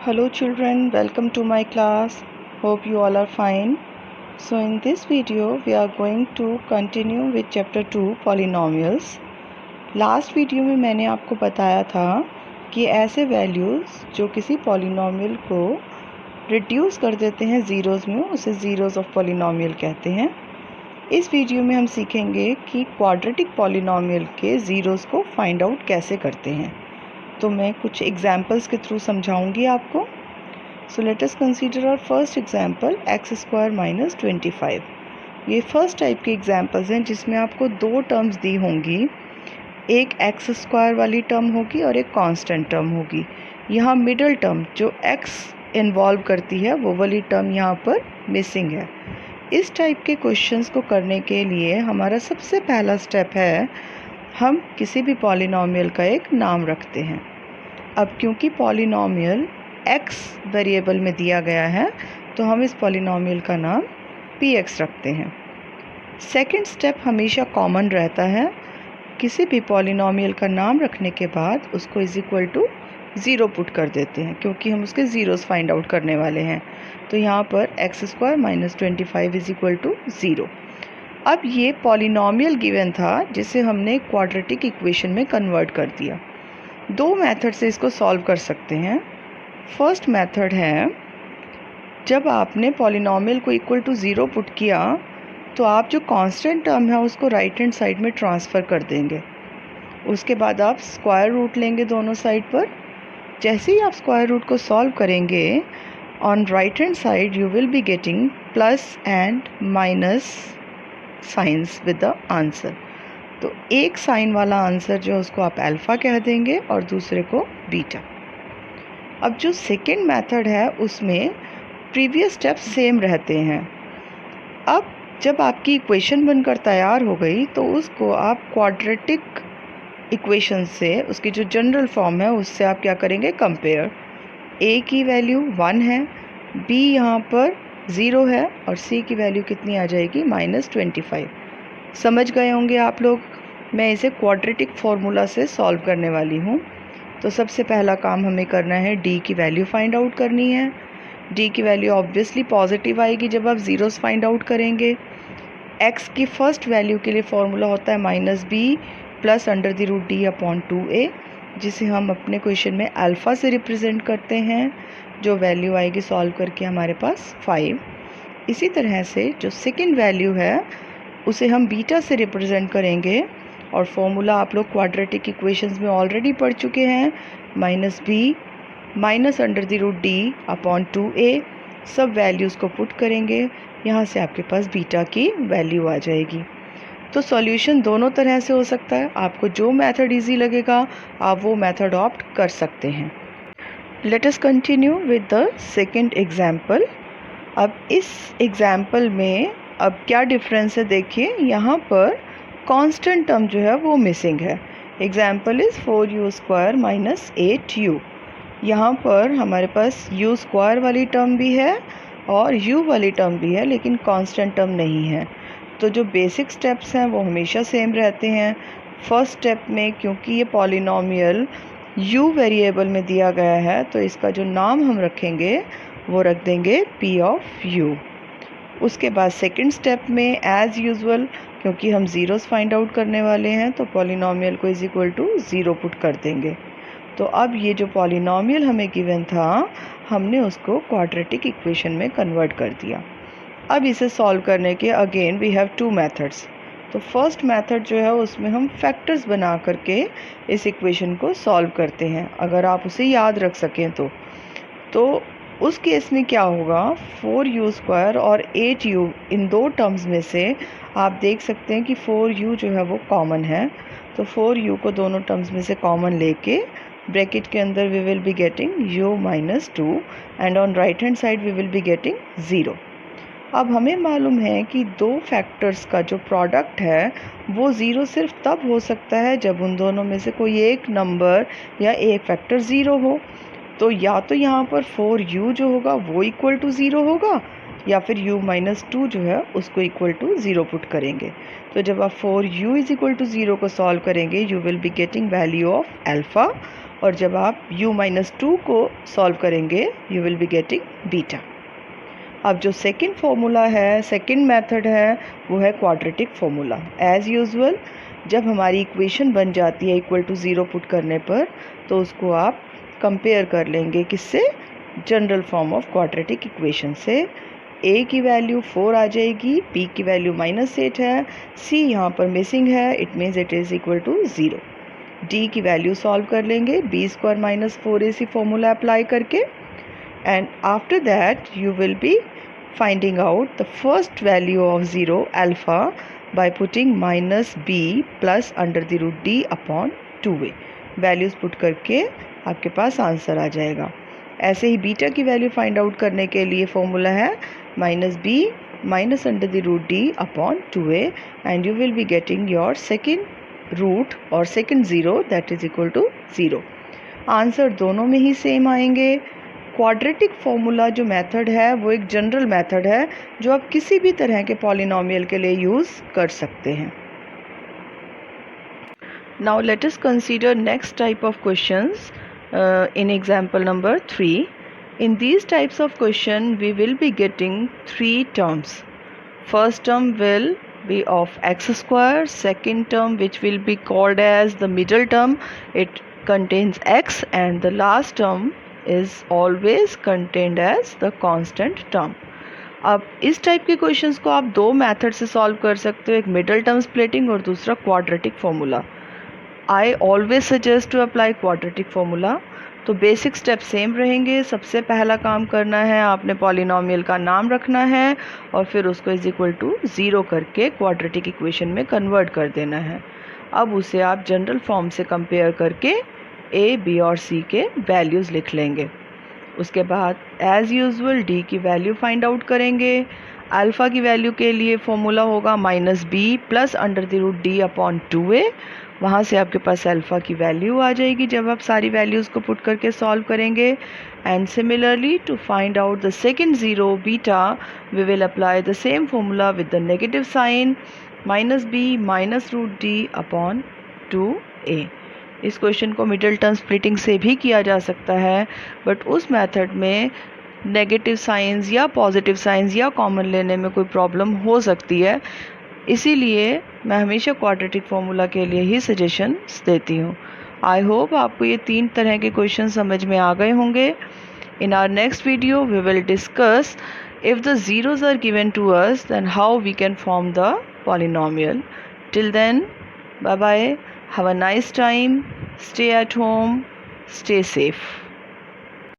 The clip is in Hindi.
Hello children, welcome to my class. Hope you all are fine. So in this video we are going to continue with chapter 2 polynomials. Last video में मैंने आपको बताया था कि ऐसे वैल्यूज़ जो किसी पॉलिनॉमियल को रिड्यूस कर देते हैं ज़ीरोज़ में उसे ज़ीरोज़ ऑफ पॉलिनॉमियल कहते हैं। इस वीडियो में हम सीखेंगे कि क्वाड्रेटिक पॉलिनॉमियल के ज़ीरोज़ को फाइंड आउट कैसे करते हैं। तो मैं कुछ एग्जाम्पल्स के थ्रू समझाऊंगी आपको। So let us consider our first example x² - 25। ये फर्स्ट टाइप के एग्जाम्पल्स हैं जिसमें आपको दो टर्म्स दी होंगी, एक x² वाली टर्म होगी और एक कांस्टेंट टर्म होगी। यहाँ मिडल टर्म जो x इन्वॉल्व करती है वो वाली टर्म यहाँ पर मिसिंग है। इस टाइप के क्वेश्चंस को करने के लिए हमारा सबसे पहला स्टेप है हम किसी भी पॉलिनॉमियल का एक नाम रखते हैं। अब क्योंकि पॉलिनॉमियल x वेरिएबल में दिया गया है तो हम इस पॉलिनॉमियल का नाम px रखते हैं। सेकंड स्टेप हमेशा कॉमन रहता है, किसी भी पॉलिनॉमियल का नाम रखने के बाद उसको इज इक्वल टू 0 पुट कर देते हैं क्योंकि हम उसके ज़ीरोज़ फाइंड आउट करने वाले हैं। तो यहाँ पर x² - 25 इज इक्वल टू 0। अब ये पॉलिनॉमियल गिवन था जिसे हमने क्वाड्रेटिक इक्वेशन में कन्वर्ट कर दिया। दो मेथड से इसको सॉल्व कर सकते हैं। फर्स्ट मेथड है, जब आपने पॉलिनॉमियल को इक्वल टू 0 पुट किया तो आप जो कांस्टेंट टर्म है उसको राइट हैंड साइड में ट्रांसफ़र कर देंगे। उसके बाद आप स्क्वायर रूट लेंगे दोनों साइड पर। जैसे ही आप स्क्वायर रूट को सॉल्व करेंगे, on right hand side you will be getting plus and minus science with the answer. तो एक साइन वाला आंसर जो उसको आप अल्फ़ा कह देंगे और दूसरे को बीटा। अब जो सेकेंड मेथड है उसमें प्रीवियस स्टेप्स सेम रहते हैं। अब जब आपकी इक्वेशन बनकर तैयार हो गई तो उसको आप क्वाड्रेटिक इक्वेशन से, उसकी जो जनरल फॉर्म है उससे आप क्या करेंगे, कंपेयर। a की वैल्यू 1 है, b यहाँ पर 0 है और c की वैल्यू कितनी आ जाएगी, -25। समझ गए होंगे आप लोग। मैं इसे क्वाड्रेटिक फार्मूला से सॉल्व करने वाली हूँ। तो सबसे पहला काम हमें करना है, d की वैल्यू फाइंड आउट करनी है। d की वैल्यू ऑब्वियसली पॉजिटिव आएगी जब आप ज़ीरोज़ फाइंड आउट करेंगे। x की फर्स्ट वैल्यू के लिए फॉर्मूला होता है -b + √d/2a, जिसे हम अपने क्वेश्चन में अल्फ़ा से रिप्रेजेंट करते हैं। जो वैल्यू आएगी सॉल्व करके हमारे पास 5। इसी तरह से जो सेकंड वैल्यू है उसे हम बीटा से रिप्रेजेंट करेंगे और फॉर्मूला आप लोग क्वाड्रेटिक इक्वेशंस में ऑलरेडी पढ़ चुके हैं, -b - √d/2a। सब वैल्यूज़ को पुट करेंगे, यहाँ से आपके पास बीटा की वैल्यू आ जाएगी। तो सॉल्यूशन दोनों तरह से हो सकता है, आपको जो मेथड इजी लगेगा आप वो मेथड ऑप्ट कर सकते हैं। Let us continue with the second example. अब इस एग्जाम्पल में अब क्या डिफरेंस है देखिए, यहाँ पर कांस्टेंट टर्म जो है वो मिसिंग है। Example is 4u² - 8u। यहाँ पर हमारे पास u² वाली टर्म भी है और u वाली टर्म भी है, लेकिन कांस्टेंट टर्म नहीं है। तो जो बेसिक स्टेप्स हैं वो हमेशा सेम रहते हैं। फर्स्ट स्टेप में क्योंकि ये पॉलिनॉमियल u वेरिएबल में दिया गया है तो इसका जो नाम हम रखेंगे वो रख देंगे p ऑफ u। उसके बाद सेकंड स्टेप में एज़ यूजुअल क्योंकि हम ज़ीरोज़ फाइंड आउट करने वाले हैं तो पॉलिनॉमियल को इज इक्वल टू 0 पुट कर देंगे। तो अब ये जो पॉलिनॉमियल हमें गिवन था हमने उसको क्वाड्रेटिक इक्वेशन में कन्वर्ट कर दिया। अब इसे सॉल्व करने के again we have two methods. तो फर्स्ट मेथड जो है उसमें हम फैक्टर्स बना करके इस इक्वेशन को सॉल्व करते हैं, अगर आप उसे याद रख सकें तो उस केस में क्या होगा, 4u² और 8u इन दो टर्म्स में से आप देख सकते हैं कि 4u जो है वो कॉमन है। तो 4u को दोनों टर्म्स में से कॉमन लेके ब्रैकेट के अंदर we will be getting u - 2 and on right hand side we will be getting 0। अब हमें मालूम है कि दो फैक्टर्स का जो प्रोडक्ट है वो 0 सिर्फ तब हो सकता है जब उन दोनों में से कोई एक नंबर या एक फैक्टर 0 हो। तो या तो यहाँ पर 4u जो होगा वो इक्वल टू 0 होगा या फिर u माइनस 2 जो है उसको इक्वल टू 0 पुट करेंगे। तो जब आप 4u इज इक्वल टू 0 को सॉल्व करेंगे you will be getting value of alpha, और जब आप u माइनस 2 को सॉल्व करेंगे you will be getting beta. अब जो सेकंड फॉर्मूला है, सेकंड मेथड है, वो है क्वाड्रेटिक फॉर्मूला। एज़ यूजुअल जब हमारी इक्वेशन बन जाती है इक्वल टू 0 पुट करने पर, तो उसको आप कंपेयर कर लेंगे किससे, general form of quadratic equation से। a की वैल्यू 4 आ जाएगी, b की वैल्यू -8 है, c यहाँ पर मिसिंग है, it means it is equal to 0। d की वैल्यू सॉल्व कर लेंगे b² - 4ac फॉर्मूला अप्लाई करके, and after that you will be finding out the first value of 0 alpha by putting -b plus under the root d upon 2a। Values put करके आपके पास आंसर आ जाएगा। ऐसे ही बीटा की वैल्यू फाइंड आउट करने के लिए फॉर्मूला है -b minus under the root d upon 2a, and you will be getting your second root or second 0 that is equal to 0। Answer दोनों में ही सेम आएंगे। क्वाड्रेटिक फॉर्मूला जो मेथड है वो एक जनरल मेथड है जो आप किसी भी तरह के पॉलिनोमियल के लिए यूज़ कर सकते हैं। Now let us consider next type of questions in example number 3। In these types of question we will be getting 3 terms. First term will be of x square, second term which will be called as the middle term, it contains x, and the last term is always contained as the constant term। अब इस टाइप के क्वेश्चंस को आप दो मेथड से सॉल्व कर सकते हो, एक मिडल टर्म स्प्लिटिंग और दूसरा quadratic formula. I always suggest to apply quadratic formula. तो बेसिक स्टेप सेम रहेंगे। सबसे पहला काम करना है, आपने पॉलिनोमियल का नाम रखना है और फिर उसको इज इक्वल टू 0 करके क्वाड्रेटिक इक्वेशन में कन्वर्ट कर देना है। अब उसे आप जनरल फॉर्म से कंपेयर करके a, b और c के वैल्यूज़ लिख लेंगे। उसके बाद एज़ यूजुअल d की वैल्यू फाइंड आउट करेंगे। अल्फ़ा की वैल्यू के लिए फॉर्मूला होगा -b plus under the root d upon 2a। वहाँ से आपके पास अल्फ़ा की वैल्यू आ जाएगी जब आप सारी वैल्यूज़ को पुट करके सॉल्व करेंगे। And similarly to find out the second 0 beta we will apply the same formula with the negative sign -b minus root d upon 2a। इस क्वेश्चन को मिडिल टर्म स्प्लिटिंग से भी किया जा सकता है, बट उस मेथड में नेगेटिव साइंस या पॉजिटिव साइंस या कॉमन लेने में कोई प्रॉब्लम हो सकती है, इसीलिए मैं हमेशा क्वाड्रेटिक फॉर्मूला के लिए ही सजेशंस देती हूँ। आई होप आपको ये 3 तरह के क्वेश्चन समझ में आ गए होंगे। In our next video we will discuss if the zeros are given to us then how we can form the polynomial. Till then, bye bye, have a nice time, stay at home, stay safe.